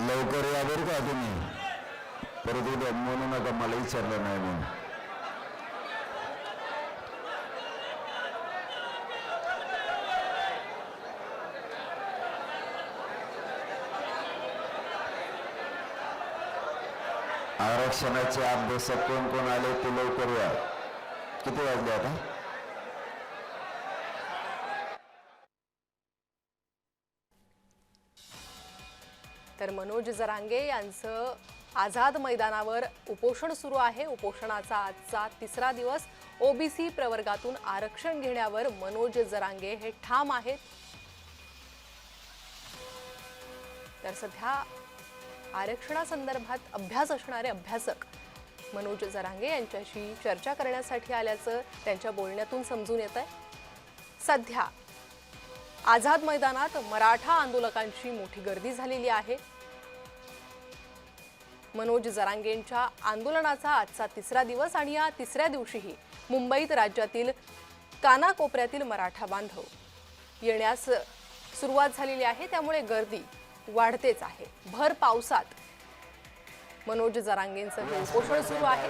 लवकर या बरं का तुम्ही, परत उद्या म्हणू नका मला विचारलं नाही म्हणून. आरक्षणाचे अभ्यासक कोण कोण आले ते लवकर या. किती वाजले आता? तर मनोज जरांगे यांचं आझाद मैदानावर उपोषण सुरू आहे. उपोषणाचा आजचा तिसरा दिवस. ओबीसी प्रवर्गातून आरक्षण घेण्यावर मनोज जरांगे हे ठाम आहेत. तर सध्या आरक्षणासंदर्भात अभ्यास असणारे अभ्यासक मनोज जरांगे यांच्याशी चर्चा करण्यासाठी आल्याचं त्यांच्या बोलण्यातून समजून येत आहे. सध्या आझाद मैदानात मराठा आंदोलकांची मोठी गर्दी झालेली आहे. मनोज जरांगेंच्या आंदोलनाचा आजचा तिसरा दिवस आणि या तिसऱ्या दिवशीही मुंबईत राज्यातील कानाकोपऱ्यातील मराठा बांधव येण्यास सुरुवात झालेली आहे. त्यामुळे गर्दी वाढतेच आहे. भर पावसात मनोज जरांगेंचं हे उपोषण सुरू आहे.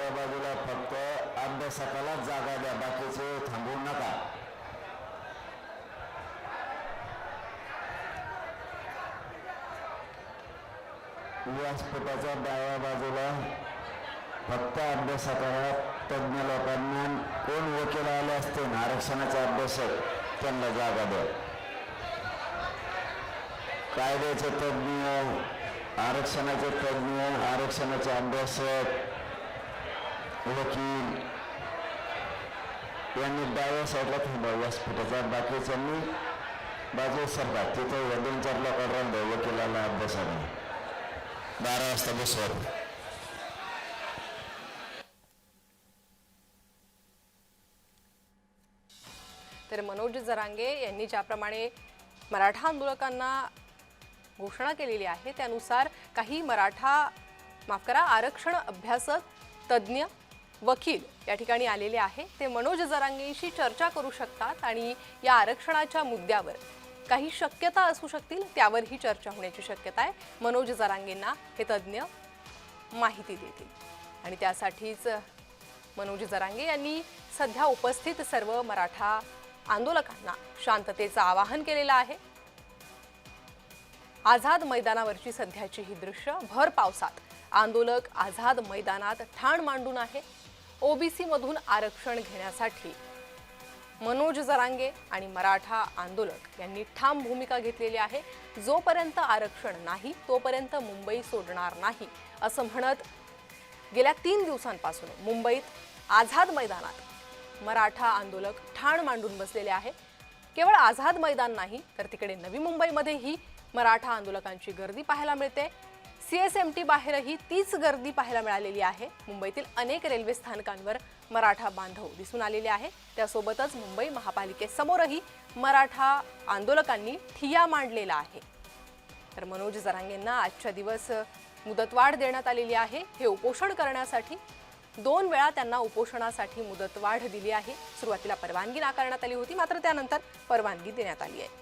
फक्त अभ्यासकाला जागा द्या, बाकीचे थांबवू नका. व्यासपीठाच्या डाव्या बाजूला फक्त अभ्यासकाला, तज्ञ लोकांना, कोण वकील आले असते आरक्षणाचे अभ्यासक त्यांना जागा द्या. कायद्याचे तज्ञ, आरक्षणाचे तज्ञ, आरक्षणाचे अभ्यासक, वकील यांनी डाव्या साईडला थांबा व्यासपीठाचा. बाकीच्यांनी बाजू सरका. तिथे 2-4 लोकांना राहून वकिलाला अभ्यासाला 12 वाजता बसवर. तर मनोज जरांगे यांनी ज्याप्रमाणे मराठा आंदोलकांना घोषणा केलेली आहे त्यानुसार काही आरक्षण अभ्यासक, तज्ञ, वकील या ठिकाणी आलेले आहे. ते मनोज जरांगेंशी चर्चा करू शकतात आणि या आरक्षणाच्या मुद्द्यावर काही शक्यता असू शकतील त्यावरही चर्चा होण्याची शक्यता आहे. मनोज जरांगेंना हे तज्ञ माहिती देतील आणि त्यासाठीच मनोज जरांगे यांनी सध्या उपस्थित सर्व मराठा आंदोलकांना शांततेचं आवाहन केलेलं आहे. आझाद मैदानावरची सध्याची ही दृश्य. भर पावसात आंदोलक आझाद मैदानात ठाण मांडून आहे. ओबीसी मधून आरक्षण घेण्यासाठी मनोज जरांगे आणि मराठा आंदोलक यांनी ठाम भूमिका घेतलेली आहे. जोपर्यंत आरक्षण नाही तोपर्यंत मुंबई सोडणार नाही असं म्हणत गेल्या 3 दिवसांपासून मुंबईत आझाद मैदानात मराठा आंदोलक ठाण मांडून बसलेले आहे. केवळ आझाद मैदान नाही तर तिकडे नवी मुंबईमध्येही मराठा आंदोलकांची गर्दी पाहायला मिळते. सीएसएमटी बाहेरही तीच गर्दी पाहायला मिळालेली आहे. मुंबईतील अनेक रेल्वे स्थानकांवर मराठा बांधव दिसून आलेले आहे. त्यासोबतच मुंबई महापालिकेसमोरही मराठा आंदोलकांनी ठिय्या मांडलेला आहे. तर मनोज जरांगेंना आजच्या दिवस मुदतवाढ देण्यात आलेली आहे. हे उपोषण करण्यासाठी 2 वेळा त्यांना उपोषणासाठी मुदतवाढ दिली आहे. सुरुवातीला परवानगी नाकारण्यात आली होती, मात्र त्यानंतर परवानगी देण्यात आली आहे.